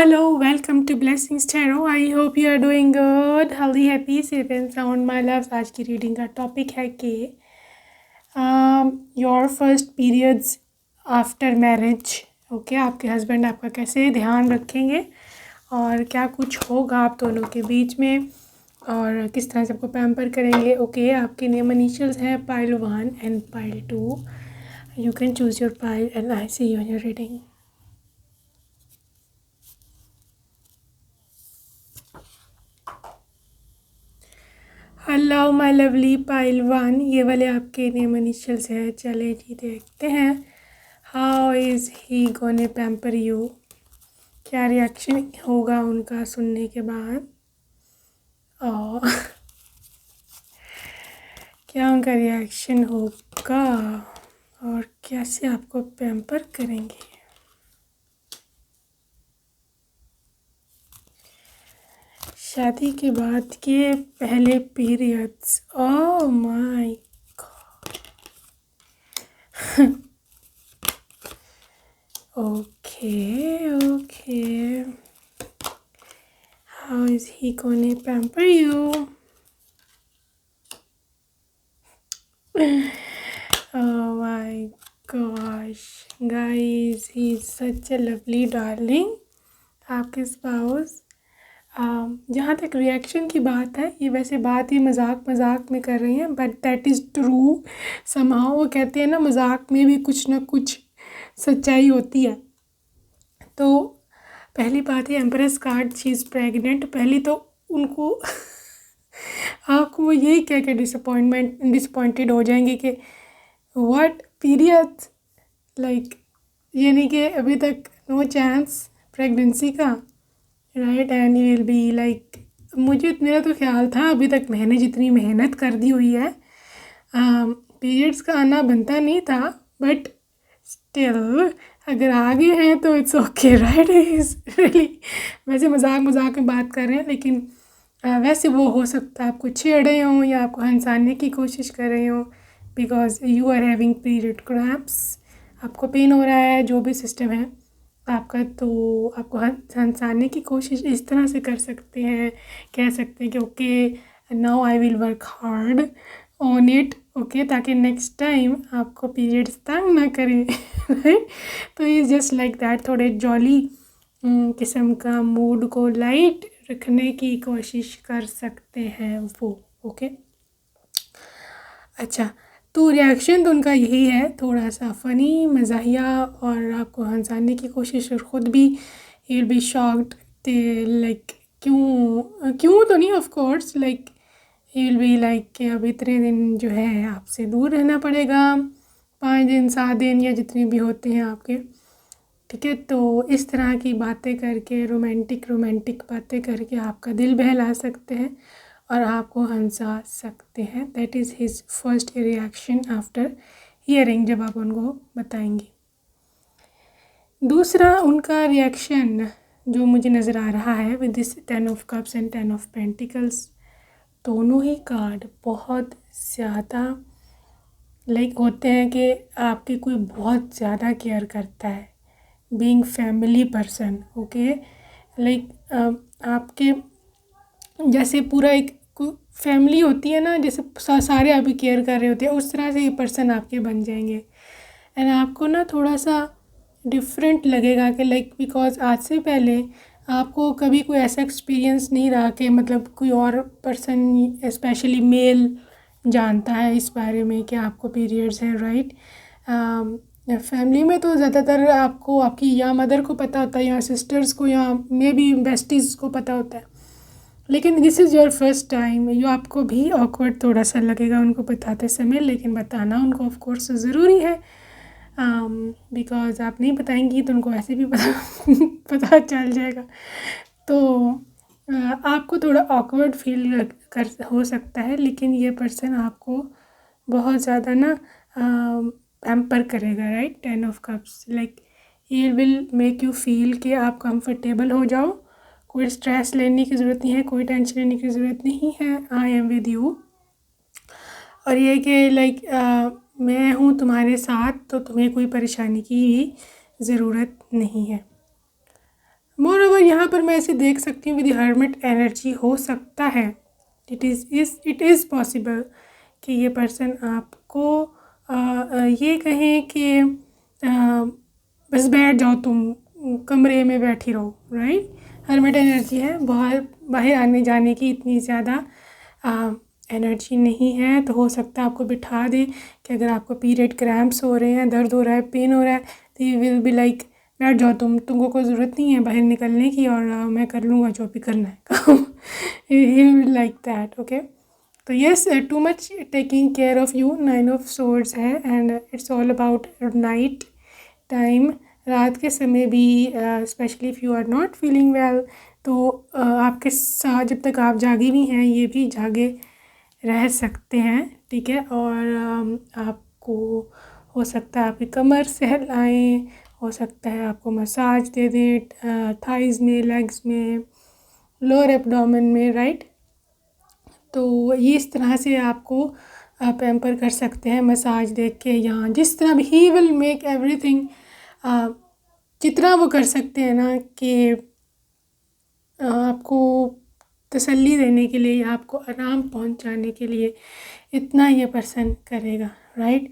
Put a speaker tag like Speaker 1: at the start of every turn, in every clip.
Speaker 1: Hello, welcome to Blessings Tarot. I hope you are doing good, healthy, happy, safe and sound. My loves, आज की reading का topic है कि your first periods after marriage. Okay, आपके husband आपका कैसे ध्यान रखेंगे और क्या कुछ होगा आप दोनों के बीच में और किस तरह से आपको पैम्पर करेंगे। ओके, आपके नेम इनिशियल्स हैं pile 1 and pile 2। You can choose your pile and I see you in your reading. Hello my lovely pile 1, ये वाले आपके नेम इनिशियल्स हैं। चले जी देखते हैं how is he gonna pamper you. क्या रिएक्शन होगा उनका सुनने के बाद और क्या उनका रिएक्शन होगा और कैसे आपको पैम्पर करेंगे। शादी के बाद के पहले periods. Oh my God. Okay how is he gonna pamper you. Oh my gosh, guys, he's such a lovely darling. आपके स्पाउस जहाँ तक रिएक्शन की बात है, ये वैसे बात ही मजाक में कर रही हैं, but that is true somehow. वो कहते हैं ना, मजाक में भी कुछ ना कुछ सच्चाई होती है। तो पहली बात है empress card, she is pregnant. पहली तो उनको आपको यही कह के डिसअपॉइंटेड हो जाएंगे कि व्हाट पीरियड्स, लाइक यानी कि अभी तक नो चांस प्रेगनेंसी का, right. And you will be like, मेरा तो ख्याल था अभी तक मैंने जितनी मेहनत कर दी हुई है पीरियड्स का आना बनता नहीं था, बट स्टिल अगर आगे हैं तो it's okay, right. Is really, वैसे मजाक में बात कर रहे हैं, लेकिन वैसे वो हो सकता है आपको छेड़ रहे हों या आपको हंसाने की कोशिश कर रहे हों, because you are having period cramps. आपको पेन हो रहा है, जो भी सिस्टम है आपका, तो आपको हंसाने की कोशिश इस तरह से कर सकते हैं, कह सकते हैं कि okay now I will work hard on it, okay, ताकि नेक्स्ट टाइम आपको पीरियड्स तंग ना करें, राइट। तो ये जस्ट लाइक दैट, थोड़े जॉली किस्म का मूड को लाइट रखने की कोशिश कर सकते हैं वो, ओके। अच्छा, तो रिएक्शन तो उनका यही है, थोड़ा सा फ़नी मज़ाहिया और आपको हंसाने की कोशिश, और ख़ुद भी he will be shocked, like क्यों तो नहीं, of course, like he will be like कि अब इतने दिन जो है आपसे दूर रहना पड़ेगा, 5 दिन 7 दिन या जितने भी होते हैं आपके, ठीक है। तो इस तरह की बातें करके, रोमांटिक बातें करके आपका दिल बहला सकते हैं और आपको हंसा सकते हैं। That is his first reaction after hearing, जब आप उनको बताएंगी। दूसरा उनका रिएक्शन जो मुझे नज़र आ रहा है with this 10 of cups and 10 of pentacles, दोनों ही कार्ड बहुत ज़्यादा लाइक होते हैं कि आपकी कोई बहुत ज़्यादा केयर करता है, being family person, okay. Like आपके जैसे पूरा एक फैमिली होती है ना, जैसे सारे आपकी केयर कर रहे होते हैं, उस तरह से ये पर्सन आपके बन जाएंगे। एंड आपको ना थोड़ा सा डिफरेंट लगेगा कि लाइक, बिकॉज आज से पहले आपको कभी कोई ऐसा एक्सपीरियंस नहीं रहा कि मतलब कोई और पर्सन स्पेशली मेल जानता है इस बारे में कि आपको पीरियड्स हैं, राइट। फैमिली में तो ज़्यादातर आपको आपकी या मदर को पता होता है या सिस्टर्स को या मे बी बेस्टीज़ को पता होता है, लेकिन this is your first time. ये आपको भी ऑकवर्ड थोड़ा सा लगेगा उनको बताते समय, लेकिन बताना उनको ऑफ कोर्स ज़रूरी है, बिकॉज आप नहीं बताएंगी तो उनको ऐसे भी पता चल जाएगा। तो आपको थोड़ा ऑकवर्ड फील कर हो सकता है, लेकिन ये पर्सन आपको बहुत ज़्यादा ना पैम्पर करेगा, right. 10 of cups, like he will make you feel कि आप कंफर्टेबल हो जाओ, कोई स्ट्रेस लेने की ज़रूरत नहीं है, कोई टेंशन लेने की ज़रूरत नहीं है, आई एम विद यू। और ये कि लाइक मैं हूँ तुम्हारे साथ, तो तुम्हें कोई परेशानी की ज़रूरत नहीं है, मोर ओवर यहाँ पर मैं ऐसे देख सकती हूँ विद हर्मिट एनर्जी हो सकता है, इट इज़ पॉसिबल कि ये पर्सन आपको ये कहें कि बस बैठ जाओ, तुम कमरे में बैठी रहो, राइट। हर्मिट एनर्जी है, बाहर आने जाने की इतनी ज़्यादा एनर्जी नहीं है, तो हो सकता है आपको बिठा दे कि अगर आपको पीरियड क्रैम्प्स हो रहे हैं, दर्द हो रहा है, पेन हो रहा है, तो ये विल बी लाइक बैठ जाओ, तुमको कोई ज़रूरत नहीं है बाहर निकलने की, और मैं कर लूँगा जो भी करना है काम। He will like that, okay. तो yes, too much taking care of you, 9 of swords है, and it's all about night time, रात के समय भी, specially if you are not feeling well, तो आपके साथ जब तक आप जागे भी हैं ये भी जागे रह सकते हैं, ठीक है। और आपको हो सकता है आपकी कमर सहलाएं, हो सकता है आपको मसाज दे दें थाइज़ में, लेग्स में, लोअर एब्डोमेन में, राइट। तो ये इस तरह से आपको पैम्पर कर सकते हैं मसाज दे के, यहाँ जिस तरह भी ही विल मेक एवरीथिंग, जितना वो कर सकते हैं ना कि आपको तसल्ली देने के लिए, आपको आराम पहुंचाने के लिए, इतना ये पर्सन करेगा, राइट।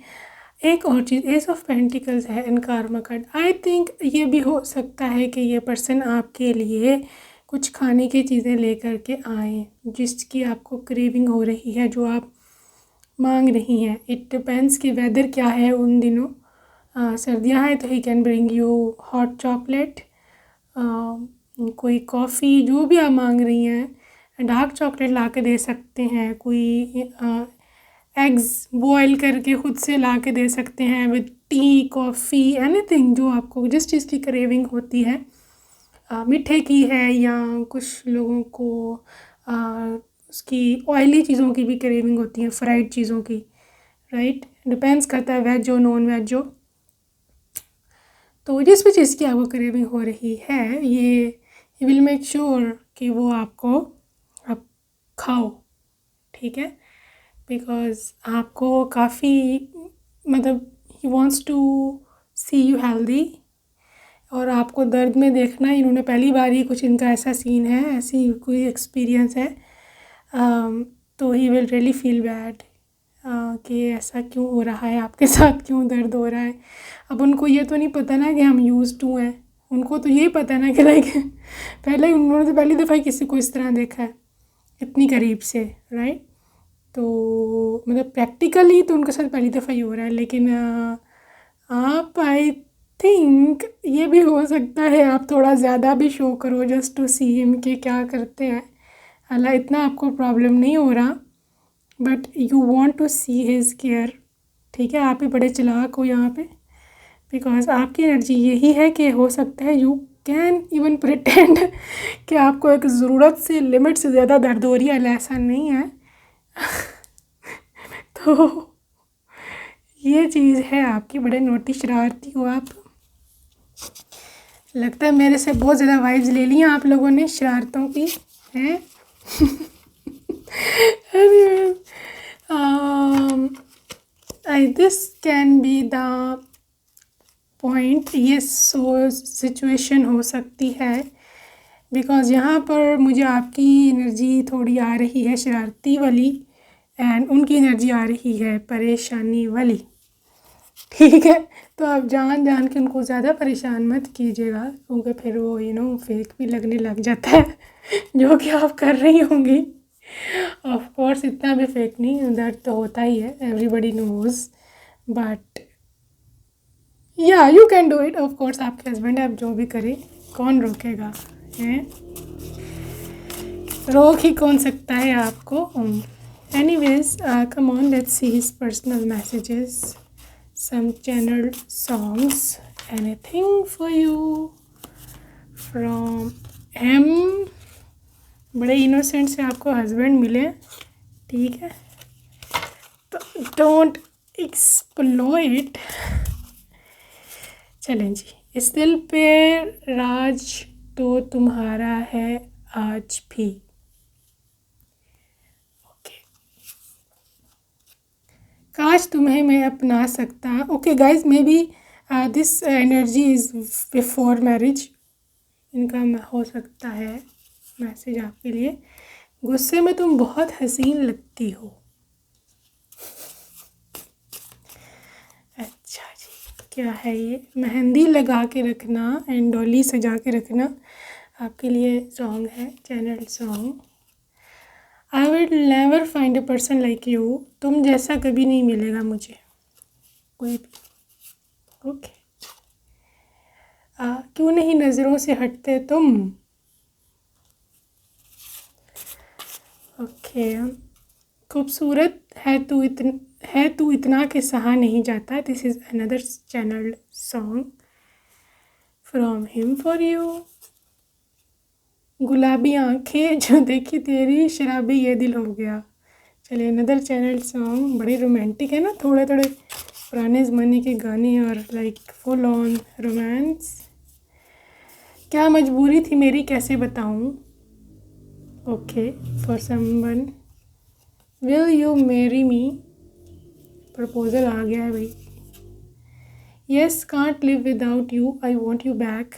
Speaker 1: एक और चीज़, एस ऑफ पेंटिकल्स है इन कार्मा कार्ड। आई थिंक ये भी हो सकता है कि ये पर्सन आपके लिए कुछ खाने की चीज़ें लेकर के आए जिसकी आपको क्रेविंग हो रही है, जो आप मांग रही हैं। इट डिपेंड्स कि वेदर क्या है उन दिनों। सर्दियाँ हैं तो he can bring you hot chocolate, कोई कॉफ़ी, जो भी आप मांग रही हैं। डार्क चॉकलेट ला के दे सकते हैं, कोई एग्स बॉयल करके खुद से ला के दे सकते हैं विद टी, कॉफ़ी, एनीथिंग जो आपको जिस चीज़ की क्रेविंग होती है। मीठे की है, या कुछ लोगों को उसकी ऑयली चीज़ों की भी क्रेविंग होती है, फ्राइड चीज़ों की, राइट। डिपेंड्स करता है वेज हो नॉन वेज हो। तो जिस भी चीज़ की आपको क्रेविंग हो रही है, ये विल मेक श्योर कि वो आपको आप खाओ, ठीक है। बिकॉज़ आपको काफ़ी, मतलब he wants to see you healthy, और आपको दर्द में देखना, इन्होंने पहली बार ही कुछ इनका ऐसा सीन है, ऐसी कोई एक्सपीरियंस है, तो he will really feel bad कि ऐसा क्यों हो रहा है आपके साथ, क्यों दर्द हो रहा है। अब उनको ये तो नहीं पता ना कि हम यूज़ टू हैं, उनको तो यही पता है ना कि लाइक पहले उन्होंने तो पहली दफ़ा किसी को इस तरह देखा है इतनी करीब से, राइट। तो मतलब प्रैक्टिकली तो उनके साथ पहली दफ़ा ही हो रहा है, लेकिन आप आई थिंक ये भी हो सकता है आप थोड़ा ज़्यादा भी शो करो जस्ट टू सी हिम कि क्या करते हैं। हालांकि इतना आपको प्रॉब्लम नहीं हो रहा, but you want to see his care, ठीक है। आप ही बड़े चालाक हो यहाँ पे, बिकॉज आपकी एनर्जी यही है कि हो सकता है यू कैन इवन प्रिटेंड कि आपको एक ज़रूरत से लिमिट से ज़्यादा दर्द हो रही है, ऐसा नहीं है। तो ये चीज़ है आपकी, बड़े नोटी शरारती हो आप। लगता है मेरे से बहुत ज़्यादा वाइब्स ले ली हैं आप लोगों ने शरारतों की, हैं। This can be the point, ये सो सिचुएशन हो सकती है, बिकॉज़ यहाँ पर मुझे आपकी एनर्जी थोड़ी आ रही है शरारती वाली, एंड उनकी एनर्जी आ रही है परेशानी वाली, ठीक है। तो आप जान जान के उनको ज़्यादा परेशान मत कीजिएगा, क्योंकि फिर वो फेक भी लगने लग जाता है जो कि आप कर रही होंगी। ऑफ कोर्स इतना भी फेक नहीं, दर्द तो होता ही है, एवरीबडी नोज, बट या you can do it. Of course आपके हस्बैंड आप जो भी करें, कौन रोकेगा, हैं, रोक ही कौन सकता है आपको। Anyways, come on, let's see his personal messages, some channeled songs, anything for you from him। बड़े इनोसेंट से आपको हस्बैंड मिले, ठीक है, तो डोंट एक्सप्लॉइट। चलें जी, इस दिल पे राज तो तुम्हारा है आज भी, काश तुम्हें मैं अपना सकता। Okay guys, may be this energy is before marriage, इनका हो सकता है मैसेज आपके लिए। गुस्से में तुम बहुत हसीन लगती हो। अच्छा जी, क्या है ये? मेहंदी लगा के रखना एंड डॉली सजा के रखना आपके लिए सॉन्ग है, channel song. I will never find a person like you. तुम जैसा कभी नहीं मिलेगा मुझे कोई भी। ओके। क्यों नहीं नज़रों से हटते तुम। ओके। खूबसूरत है तू इतना कि सहा नहीं जाता। This is another channel song from him for you. गुलाबी आंखें जो देखी तेरी, शराबी ये दिल हो गया। चलिए अनदर चैनल सॉन्ग, बड़े रोमांटिक है ना, थोड़े थोड़े पुराने ज़माने के गाने और लाइक फुल ऑन रोमांस। क्या मजबूरी थी मेरी कैसे बताऊं। Okay, for someone. Will you marry me. Proposal आ गया है भाई। Yes, can't live without you, I want you back.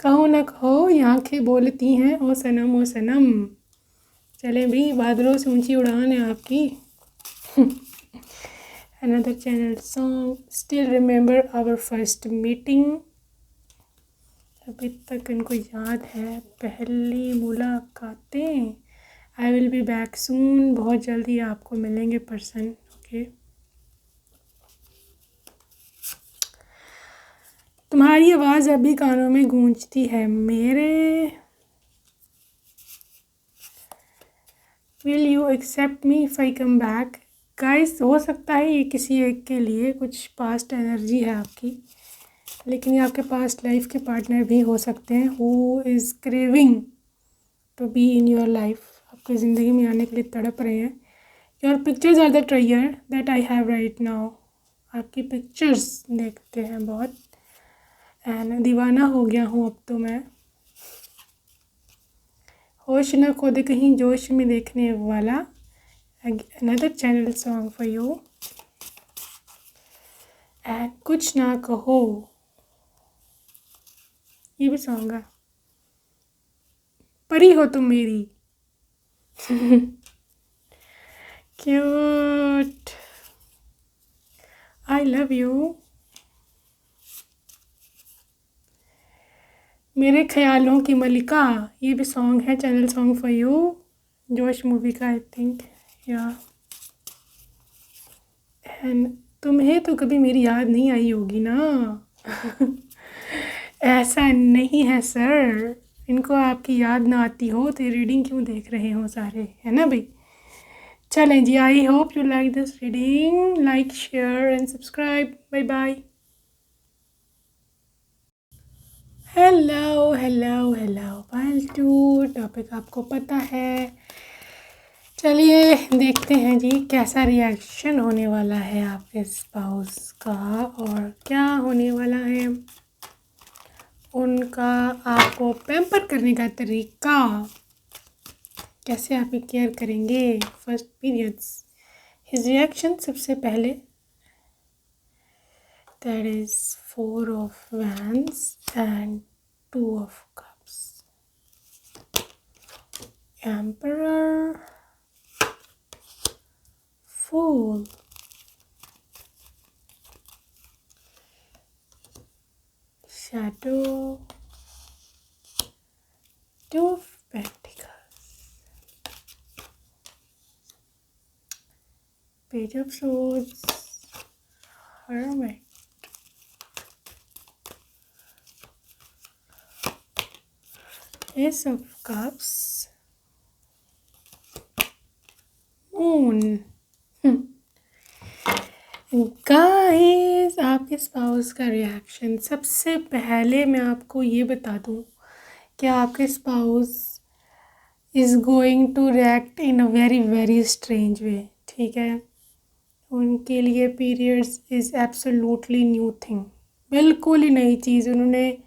Speaker 1: कहो न कहो ये आँखें बोलती हैं ओ सनम ओ सनम। चलें भाई, बादलों से ऊंची उड़ान है आपकी। Another channel song, still remember our first meeting. अभी तक इनको याद है पहली मुलाकातें। I will be back soon, बहुत जल्दी आपको मिलेंगे पर्सन। ओके। तुम्हारी आवाज़ अभी कानों में गूंजती है मेरे। Will you accept me if I come back. Guys, हो सकता है ये किसी एक के लिए कुछ पास्ट एनर्जी है आपकी, लेकिन ये आपके पास्ट लाइफ के पार्टनर भी हो सकते हैं who is craving to be in your life. आपकी ज़िंदगी में आने के लिए तड़प रहे हैं। Your pictures are the treasure that I have right now. आपकी पिक्चर्स देखते हैं बहुत, एंड दीवाना हो गया हूँ अब तो मैं। होश न खो दे कहीं जोश में देखने वाला। Another channel song for you. And कुछ ना कहो, ये भी सॉन्ग है। परी हो तुम मेरी। क्यूट। I love you. मेरे ख्यालों की मलिका, ये भी सॉन्ग है, चैनल सॉन्ग फॉर यू, जोश मूवी का आई थिंक। या एंड तुम्हें तो कभी मेरी याद नहीं आई होगी ना। ऐसा नहीं है सर, इनको आपकी याद ना आती हो तो रीडिंग क्यों देख रहे हो सारे, है ना भाई। चलें जी, I hope you like this reading. Like, share and subscribe. Bye bye. Hello hello hello पालतू, टॉपिक आपको पता है। चलिए देखते हैं जी कैसा रिएक्शन होने वाला है आपके स्पाउस का, और क्या होने वाला है उनका आपको पैम्पर करने का तरीका, कैसे आप केयर करेंगे फर्स्ट पीरियड्स। हिज रिएक्शन सबसे पहले, that is 4 of wands and 2 of cups, emperor, fool, shadow, 2 of pentacles, page of swords, hermit, ace of cups, moon। Guys, आपके स्पाउस का रिएक्शन, सबसे पहले मैं आपको ये बता दूं कि आपके spouse is going to react in a very very strange way. ठीक है, उनके लिए periods is absolutely new thing, बिल्कुल ही नई चीज़। उन्होंने,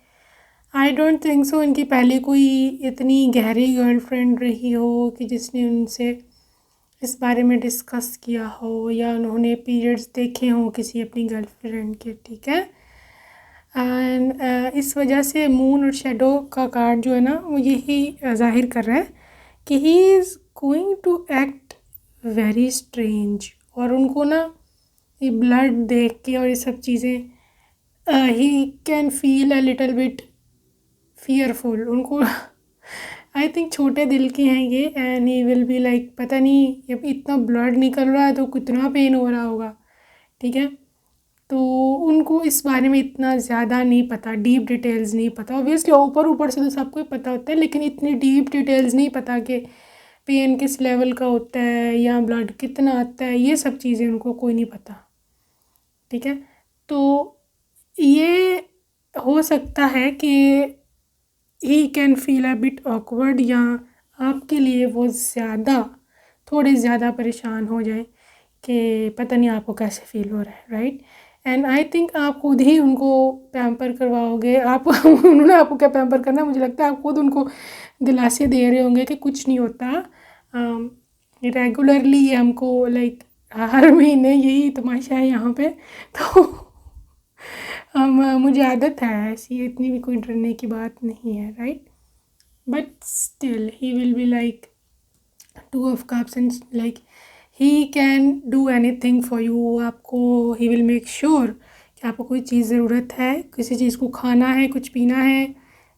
Speaker 1: आई डोंट थिंक सो इनकी पहले कोई इतनी गहरी गर्लफ्रेंड रही हो कि जिसने उनसे इस बारे में डिस्कस किया हो, या उन्होंने पीरियड्स देखे हों किसी अपनी गर्लफ्रेंड के। ठीक है, एंड इस वजह से मून और शेडो का कार्ड जो है ना वो यही ज़ाहिर कर रहा है कि he is going to act very strange. और उनको ना ये ब्लड देख के और ये सब चीज़ें he can feel a little bit fearful. उनको आई थिंक छोटे दिल के हैं ये, and he will be like पता नहीं ये इतना ब्लड निकल रहा है तो कितना पेन हो रहा होगा, ठीक है। तो उनको इस बारे में इतना ज़्यादा नहीं पता, डीप डिटेल्स नहीं पता। ऑब्वियसली ऊपर ऊपर से तो सबको ही पता होता है, लेकिन इतनी डीप डिटेल्स नहीं पता कि पेन किस लेवल का होता है या ब्लड कितना आता है, ये सब चीज़ें उनको कोई नहीं पता, ठीक है। तो ये हो सकता है कि he can feel a bit awkward, या आपके लिए वो थोड़े ज़्यादा परेशान हो जाए कि पता नहीं आपको कैसे फील हो रहा है, राइट। एंड आई थिंक आप खुद ही उनको पैम्पर करवाओगे। आप उन्होंने आपको क्या पैम्पर करना है, मुझे लगता है आप खुद उनको दिलासे दे रहे होंगे कि कुछ नहीं होता। रेगुलरली हमको लाइक हर महीने यही तमाशा है यहाँ पे। तो मुझे आदत है ऐसी, इतनी भी कोई डरने की बात नहीं है, right. But still he will be like two of cups and like he can do anything for you. आपको ही विल मेक श्योर कि आपको कोई चीज़ ज़रूरत है, किसी चीज़ को खाना है, कुछ पीना है,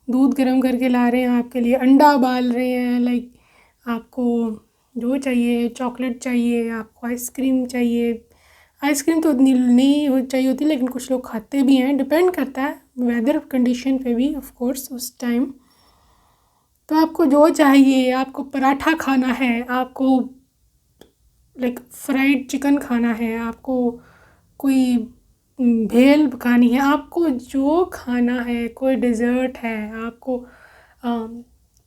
Speaker 1: दूध गर्म करके ला रहे हैं आपके लिए, अंडा उबाल रहे हैं, लाइक आपको जो चाहिए, चॉकलेट चाहिए, आपको आइसक्रीम चाहिए। आइसक्रीम तो उतनी नहीं चाहिए होती, लेकिन कुछ लोग खाते भी हैं, डिपेंड करता है वेदर कंडीशन पे भी ऑफ कोर्स उस टाइम। तो आपको जो चाहिए, आपको पराठा खाना है, आपको लाइक फ्राइड चिकन खाना है, आपको कोई भेल खानी है, आपको जो खाना है, कोई डिज़र्ट है, आपको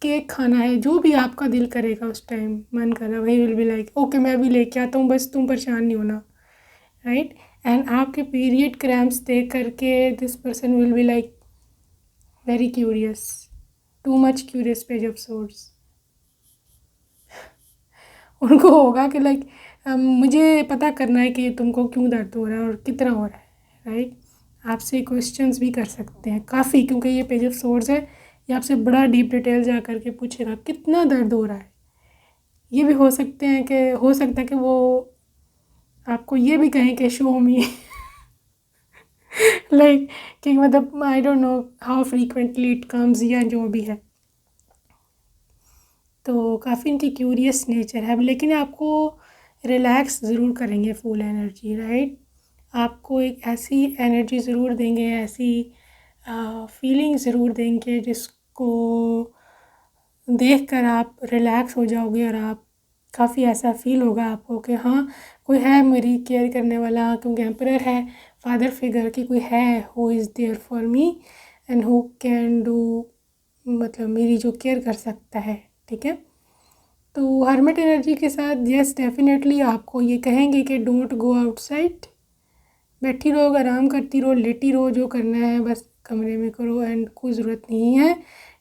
Speaker 1: केक खाना है, जो भी आपका दिल करेगा उस टाइम मन कर रहा है, वही विल बी लाइक ओके मैं भी लेके आता हूँ, बस तुम परेशान नहीं होना, राइट। एंड आपके पीरियड क्रैम्प्स देख करके this person will be like very curious, too much curious page of source. उनको होगा कि लाइक मुझे पता करना है कि तुमको क्यों दर्द हो रहा है और कितना हो रहा है, राइट। आपसे क्वेश्चंस भी कर सकते हैं काफ़ी, क्योंकि ये पेज ऑफ सोर्स है, ये आपसे बड़ा डीप डिटेल जा करके पूछेगा कितना दर्द हो रहा है। ये भी हो सकता है कि वो आपको ये भी कहें कि शो मी लाइक कि मतलब I don't know how frequently it comes या जो भी है। तो काफ़ी इनकी क्यूरियस नेचर है, लेकिन आपको रिलैक्स ज़रूर करेंगे फुल एनर्जी, राइट। आपको एक ऐसी एनर्जी ज़रूर देंगे, ऐसी फीलिंग ज़रूर देंगे जिसको देख कर आप रिलैक्स हो जाओगे, और आप काफ़ी ऐसा फील होगा आपको कि हाँ कोई है मेरी केयर करने वाला, क्योंकि एम्परर है फादर फिगर की, कोई है who is there for me and who can do, मतलब मेरी जो केयर कर सकता है, ठीक है। तो हर्मिट एनर्जी के साथ यस डेफिनेटली आपको ये कहेंगे कि डोंट गो आउटसाइड, बैठी रहो, आराम करती रहो, लेटी रहो, जो करना है बस कमरे में करो, एंड कोई ज़रूरत नहीं है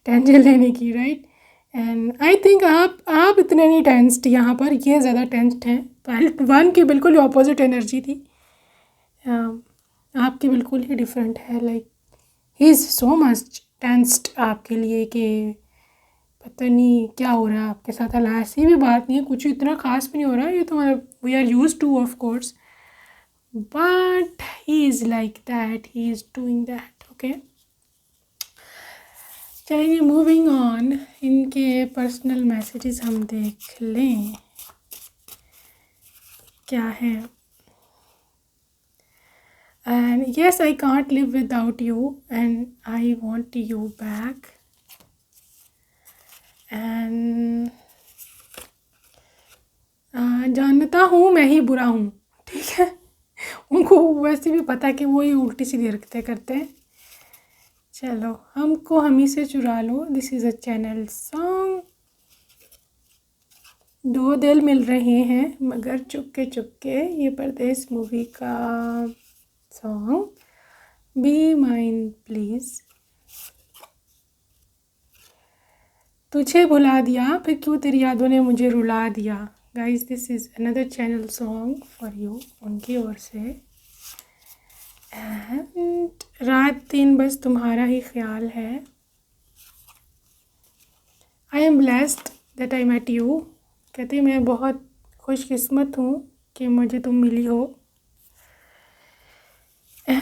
Speaker 1: टेंशन लेने की, राइट। एंड आई थिंक आप इतने नहीं टेंस्ड यहाँ पर, ये ज़्यादा टेंस्ड हैं। पायलट वन की बिल्कुल ऑपोजिट एनर्जी थी, आपकी बिल्कुल ही डिफरेंट है, like he is so much tensed आपके लिए कि पता नहीं क्या हो रहा है आपके साथ। हालांकि ऐसी भी बात नहीं है, कुछ इतना खास भी नहीं हो रहा है, ये तो मतलब we are use to of course, but he is like that, he is doing that, okay. चलिए मूविंग ऑन, इनके पर्सनल मैसेजेस हम देख लें क्या है। And yes I can't live without you and I want you back, and जानता हूँ मैं ही बुरा हूँ, ठीक है। उनको वैसे भी पता है कि वो ही उल्टी सीधी हरकतें करते हैं। चलो हमको हम ही से चुरा लो, this is a channel song. दो दिल मिल रहे हैं मगर चुपके चुपके, ये परदेस मूवी का सॉन्ग। Be mine please. तुझे भुला दिया फिर क्यों तेरी यादों ने मुझे रुला दिया। Guys this is another channel song for you, उनकी ओर से। एंड रात दिन बस तुम्हारा ही ख्याल है। I am blessed that I met you. कहते मैं बहुत खुशकिस्मत हूँ कि मुझे तुम मिली हो। एंड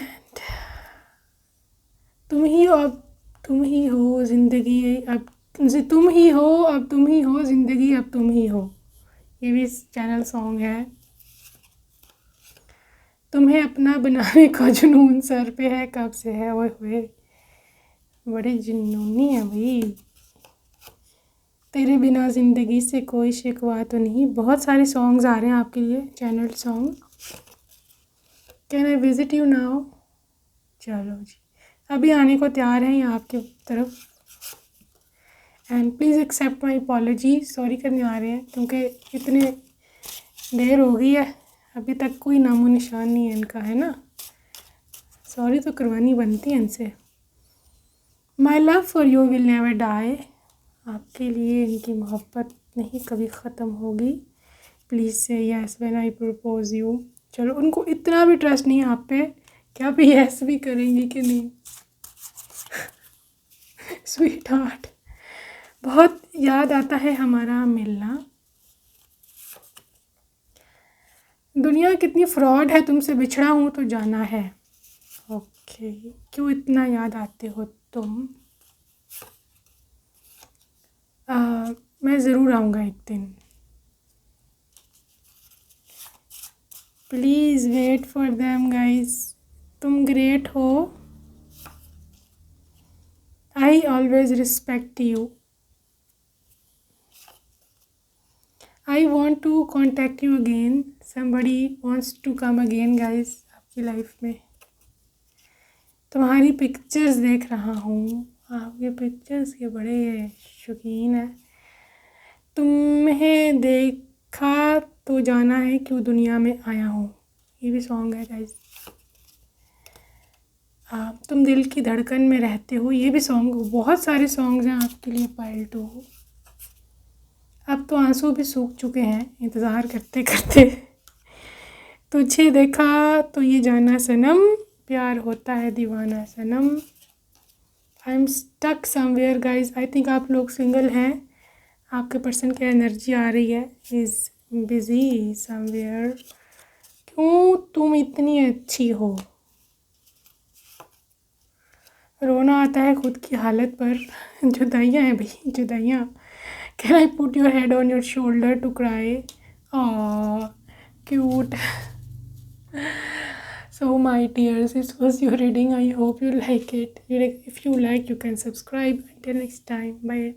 Speaker 1: तुम ही हो, अब तुम ही हो ज़िंदगी, अब तुम ही हो, अब तुम ही हो ज़िंदगी, अब तुम ही हो। ये भी चैनल सॉन्ग है। तुम्हें अपना बनाने का जुनून सर पे है, कब से है। ओए होए, बड़ी जुनूनी है भाई। तेरे बिना ज़िंदगी से कोई शिकवा तो नहीं। बहुत सारे सॉन्ग्स आ रहे हैं आपके लिए, channel song. Can I visit you now. चलो जी, अभी आने को तैयार हैं यहाँ आपके तरफ। And please accept my apology. Sorry करने आ रहे हैं क्योंकि इतने देर हो गई है, अभी तक कोई नामो निशान नहीं है इनका, है ना। सॉरी तो करवानी बनती है इनसे। My love for you will never die. आपके लिए इनकी मोहब्बत नहीं कभी ख़त्म होगी। प्लीज़ से yes when I propose you. चलो, उनको इतना भी ट्रस्ट नहीं है आप पे कि आप यस भी करेंगी कि नहीं। स्वीट हार्ट, बहुत याद आता है हमारा मिलना। दुनिया कितनी फ्रॉड है, तुमसे बिछड़ा हूँ तो जाना है। ओके, क्यों इतना याद आते हो तुम। मैं ज़रूर आऊँगा एक दिन। Please wait for them guys. तुम ग्रेट हो। I always respect you. I want to contact you again. Somebody wants to come again guys आपकी लाइफ में। तुम्हारी पिक्चर्स देख रहा हूँ। आपके पिक्चर्स के बड़े शौकीन हैं। तुम्हें देखा तो जाना है क्यों दुनिया में आया हूँ। ये भी सॉन्ग है गाइस। तुम दिल की धड़कन में रहते हो। ये भी सॉन्ग, बहुत सारे सॉन्ग्स हैं आपके लिए पायल टू। अब तो आंसू भी सूख चुके हैं इंतज़ार करते करते। तुझे देखा तो ये जाना सनम, प्यार होता है दीवाना सनम। I am stuck somewhere guys. I think आप लोग सिंगल हैं, आपके पर्सन की एनर्जी आ रही है। Is busy somewhere. क्यों तुम इतनी अच्छी हो। रोना आता है खुद की हालत पर। जुदाइयाँ हैं भाई, जुदाइयाँ। Can I put your head on your shoulder to cry. Cute. So my dears, this was your reading. I hope you like it. If you like, you can subscribe. Until next time, bye.